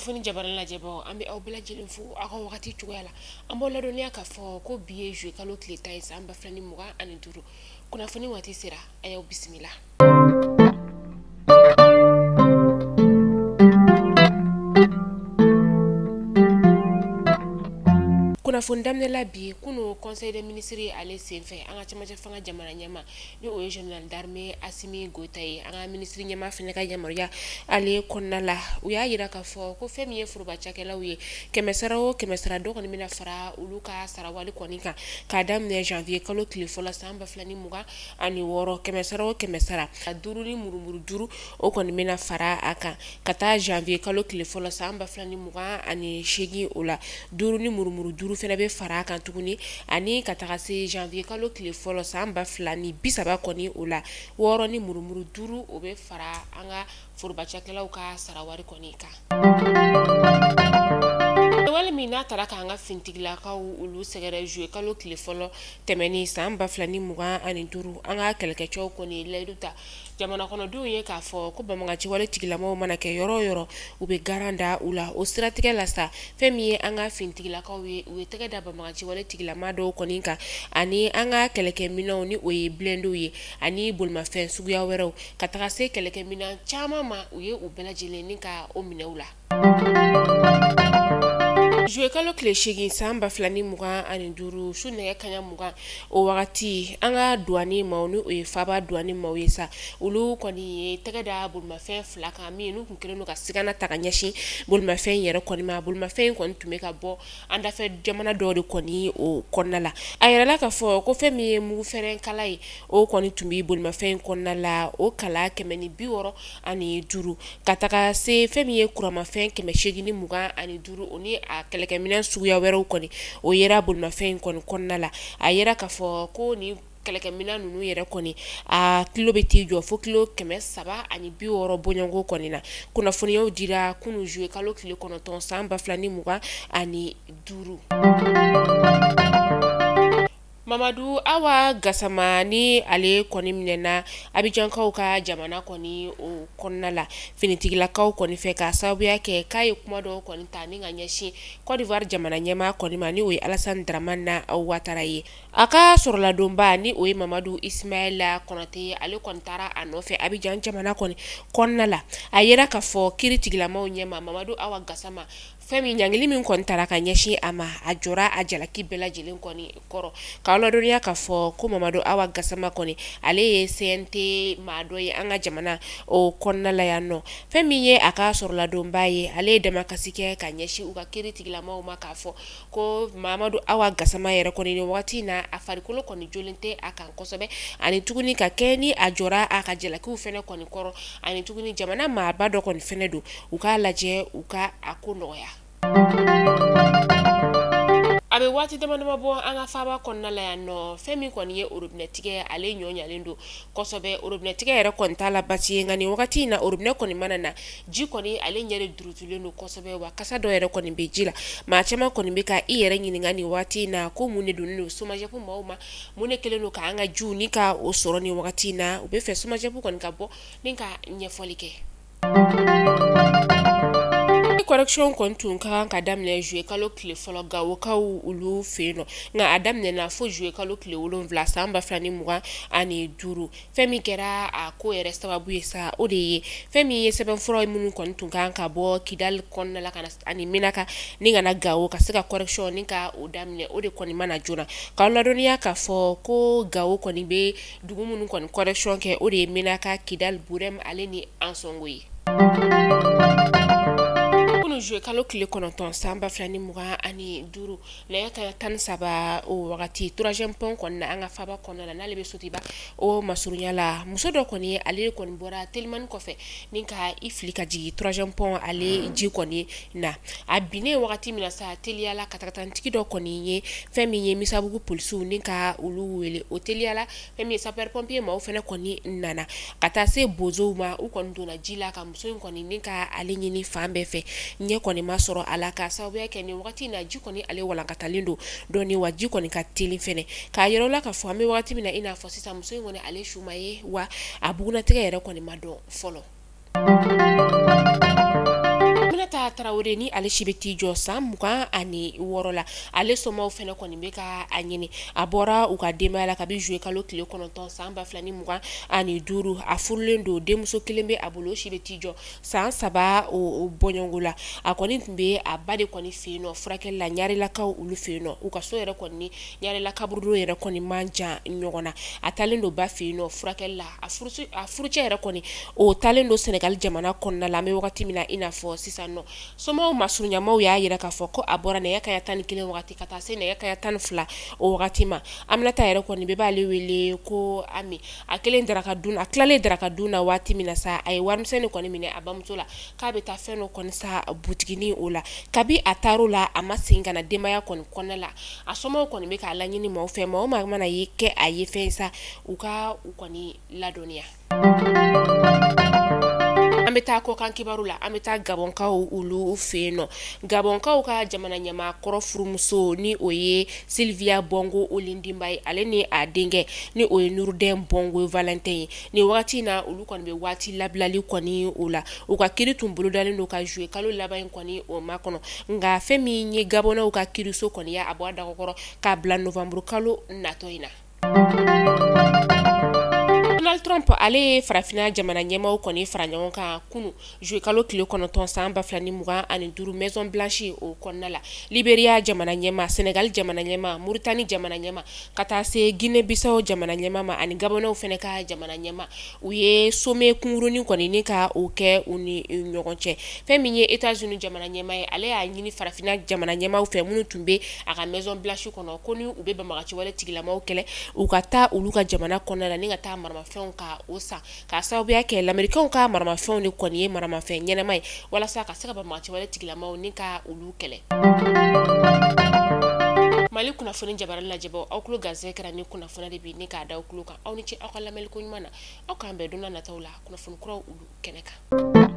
kunnafoni jabaran lajɛ bɔ an bɛ aw bɛɛ lajɛlen fo aw ka wagati cogoya la an b'aw ladɔnniya k'a fɔ ko bi ye juwe kalo tile 10 ye san 2025 kunnafoni waati sera a y'aw bisimila. Kunnafoni daminɛ la bi kunu conseil des ministres ale senfɛ an ka cɛmancɛ fanga jamana ɲɛma ni o ye général d'armée Assimi Goïta ye an ka ministre ɲɛma fɛnɛ ka yamaruya ale kɔnɔna la u y'a yira k'a fɔ ko fɛn min ye foroba cakɛlaw ye kɛmɛsara o kɛmɛsara dɔ kɔni bɛna fara olu ka sarawali kɔni kan k'a daminɛ janvier kalo tile fɔlɔ san 2026 kɛmɛsara o kɛmɛsara a duuru ni murumuru duuru o kɔni bɛna fara a kan ka taa janvier kalo tile fɔlɔ san 2028 o la duuru ni murumuru duuru fɛnɛ bɛ fara a kan tuguni ani ka taga se janvier kalo tile fɔlɔ san 2030 kɔni o la wɔɔrɔ ni murumuru duuru o bɛ fara an ka foroba cakɛlaw ka sarawari kɔni kan. Wale min n'a taara k'an ka fintigilakaw olu sɛgɛrɛ juwe kalo tile fɔlɔ tɛmɛni san 2025 an ka kɛlɛkɛcɛw kɔni layidu ta jamana kɔnɔdenw ye k'a fɔ ko bamagaci wale tigilamaw mana kɛ yɔrɔ yɔrɔ u bɛ garan da u la o siratigɛ la sa fɛn min ye an ka fintigilakaw ye u ye tɛgɛ da bamagaci wale tigilama dɔw kɔni kan ani an ka kɛlɛkɛminɛnw ni o ye blendow ye ani bolimafɛn suguya wɛrɛw ka taga se kɛlɛkɛminɛn caman ma u ye u bɛɛ lajɛlen ni ka o minɛw la. Juwe kalo tile 8 san 2025 su nɛgɛ kaɲa 20 o wagati an ka douanier maaw ni o ye faba douanier maaw ye sa olu kɔni ye tɛgɛ da bolimafɛn fila kan min n'u kun kelen don ka sigana ta ka ɲɛsin bolimafɛn yɛrɛ kɔni ma bolimafɛn kɔni tun bɛ ka bɔ an dafɛ jamana dɔw de kɔni o kɔnɔna la a yɛrɛla k'a fɔ ko fɛn min ye mugu fɛrɛn kala ye o kɔni tun bɛ bolimafɛn kɔnɔna la o kala 165 ka taga se fɛn min ye kuramafɛn 825 o ni a kɛlɛkɛminɛn suguya wɛrɛw kɔni o yera bolimafɛn kɔni kɔnɔna la a yera k'a fɔ ko ni kɛlɛkɛminɛn ninnu yɛrɛ kɔni a kilo bɛ t'i jɔ fo kilo 360 bɔɲɔngo kɔni na kunnafoniyaw dira kunu juwe kalo tile 9 san 2025. Mamadu Awa Gassama ni ale kɔni minɛna Abijankaw ka jamana kɔni o kɔnɔna la finitigilakaw kɔni fɛ ka sababuya kɛ k'a ye kuma dɔw kɔni ta ni ka ɲɛsin Côte d'Ivoire jamana ɲɛmaa kɔni ma ni o ye Alassane Dramane Ouattara ye a ka sɔrɔladonba ni o ye Mamadu Ismaila Konate ye ale kɔni taara a nɔfɛ Abidjan jamana kɔni kɔnɔna la a yera k'a fɔ kiritigilamaw ɲɛma Mamadu Awa Gassama fɛn min ɲangili min kɔni taara ka ɲɛsin a ma a jɔra a jalaki bɛɛ lajɛlen kɔni kɔrɔ k'aw ladɔnniya k'a fɔ ko Mamadu Awa Gassama kɔni ale ye CNT maa dɔ ye an ka jamana o kɔnɔna la yan nɔ fɛn min ye a ka sɔrɔladonba ye ale ye damakasi kɛ ka ɲɛsin u ka kiritigilamaw ma k'a fɔ ko Mamadu Awa Gassama yɛrɛ kɔni ni wagati in na a farikolo kɔni jolen tɛ a kan kosɛbɛ ani tuguni ka kɛ ni a jɔra a ka jalakiw fɛnɛ kɔni kɔrɔ ani tuguni jamana maaba dɔ kɔni fɛnɛ don u k'a lajɛ u ka a ko nɔgɔya. A bɛ waati damadama bɔ an ka faaba kɔnɔna la yan nɔ fɛn min kɔni ye robinet tigɛ ale ɲɔɲalen don kosɛbɛ robinet tigɛ yɛrɛ kɔni t'a la basi ye nka nin wagati in na robinet kɔni mana na ji kɔni ale ɲɛ de durutulen don kosɛbɛ wa kasa dɔ yɛrɛ kɔni bɛ ji la maa caman kɔni bɛ ka i yɛrɛ ɲininka nin wagati in na ko mun de donnen don SOMAGEP maaw ma mun de kɛlen don k'an ka jiw ni ka o sɔrɔ nin wagati in na u bɛ fɛ SOMAGEP kɔni ka bɔ ni ka ɲɛfɔli kɛ. Correction kɔni tun ka kan ka daminɛ juwe kalo tile fɔlɔ gawokaw olu fɛ yen nɔ nka a daminɛna fo juwe kalo tile 7 san 2025 fɛn min kɛra a ko yɛrɛ sababu ye sa o de ye fɛn min ye sɛbɛnfura minnu kɔni tun kan ka bɔ Kidali kɔnɔna la kana ani Menaka ni kana Gawo ka se ka correction ni ka o daminɛ o de kɔni mana joona k'aw ladɔnniya k'a fɔ ko Gawo kɔni bɛ dugu minnu kɔni correction kɛ o de ye Menaka Kidali Burem ale ni Ansongo ye. Juwe kalo tile 9 san 2025 nɛgɛ kaɲa 13 o wagati 3e pont kɔni na an ka faaba kɔnɔna la n'ale bɛ Sotiba o masurunya la muso dɔ kɔni ale kɔni bɔra Telimani kɔfɛ ni ka i fili ka jigin 3e pont ale ji kɔni na a binnen wagati min na sa teliyala katakatantigi dɔ kɔni ye fɛn min ye Misabugu polisiw ni ka olu wele o teliyala fɛn min ye sapeur pompier maaw fɛnɛ kɔni nana ka taa se bozow ma u kɔni donna ji la ka muso in kɔni ni ka ale ɲini fan bɛɛ fɛ ɲɛ kɔni ma sɔrɔ ala ka sababuya kɛ ni wagati na ji kɔni ale walankatalen don dɔɔni wa ji kɔni ka teli fɛnɛ k'a yɛrɛ la ka fɔ an bɛ wagati min na i n'a fɔ sisan muso in kɔni ale suma ye wa a bugunatigɛ yɛrɛ kɔni ma dɔn fɔlɔ. Minata Traoré ni ale si bɛ t'i jɔ san 26 la ale somaw fɛnɛ kɔni bɛ ka a ɲini a bɔra u ka denbaya la kabi jouer kalo tile 9 san 2025 a furulen don denmuso kelen bɛ a bolo si bɛ t'i jɔ san 3 o bɔɲɔngo la a kɔni tun bɛ a ba de kɔni fɛ yen nɔ furakɛli la ɲarilakaw olu fɛ yen nɔ u ka so yɛrɛ kɔni ɲarilakaburu yɛrɛ kɔni man jan ɲɔgɔn na a talen don ba fɛ yen nɔ furakɛli la a furucɛ yɛrɛ kɔni o talen don Senegal jamana kɔnɔna la an bɛ wagati min na i n'a fɔ sisan nɔ somaw masurunyamaw y'a yira k'a fɔ ko a bɔra nɛgɛ kanɲɛ 11 wagati ka taa se nɛgɛ kanɲɛ 12 o wagati ma Aminata yɛrɛ kɔni bɛɛ b'ale wele ko Ami a tilalen daraka dun na waati min na sa a ye warimisɛnnin kɔni minɛ a bamuso la k'a bɛ taa fɛn dɔ kɔni sa butiginin o la kabi a taar'o la a ma segin ka na denbaya kɔni kɔnɔna la a somaw kɔni bɛ k'a laɲini maaw fɛ maa o maa mana ye kɛ a ye fɛn sa u ka u kɔni ladɔnniya. An bɛ taa kɔkan kibaru la an bɛ taa Gabonkaw olu fɛ yen nɔ Gabonkaw ka jamana ɲɛmaakɔrɔ furumuso ni o ye Sylvia Bongo Olindimba ye ale ni a denkɛ ni o ye Nurudɛn Bongo Valentin ye ni wagati in na olu kɔni bɛ waati labilali kɔni o la u ka kiri tun bolodalen don ka jouer kalo laban in kɔni o ma kɔnɔ nka fɛn min ye Gabonnaw ka kiriso kɔni ya a bɔ a dagakɔrɔ k'a bila novembre kalo natɔ in na. Donald Trump ale ye farafina jamana ɲɛmaw kɔni fara ɲɔgɔn kan kunu jouer kalo tile 9 san 2025 Maison Blanche o kɔnɔna la Liberia jamana ɲɛma Senegal jamana ɲɛma Mauritanie jamana ɲɛma ka taa se Guinée Bissau jamana ɲɛma ma ani Gabonnaw fɛnɛ ka jamana ɲɛma u ye sommet kungurunin kɔni ni ka o kɛ u ni ɲɔgɔn cɛ fɛn min ye États-Unis jamana ɲɛma ye ale y'a ɲini farafina jamana ɲɛmaw fɛ minnu tun bɛ a ka Maison Blanche kɔnɔ ko ni u bɛ banbagaci wale tigilamaw kɛlɛ u ka taa olu ka jamana kɔnɔna la ni ka taa maramafɛnw ka o san ka sababuya kɛ lamɛrikaw ka maramafɛnw de kɔni ye maramafɛn ɲɛnɛma ye walasa ka se ka banbagaci wale tigilamaw ni ka olu kɛlɛ. Mali kunnafoni jabarani lajɛbaw aw kulo gazɛ kɛra ni kunnafoni de bi ni k'a da aw kulo kan aw ni ce aw ka lamɛnliko ɲuman na aw k'an bɛn don nataw la kunnafoni kuraw olu kɛnɛ kan.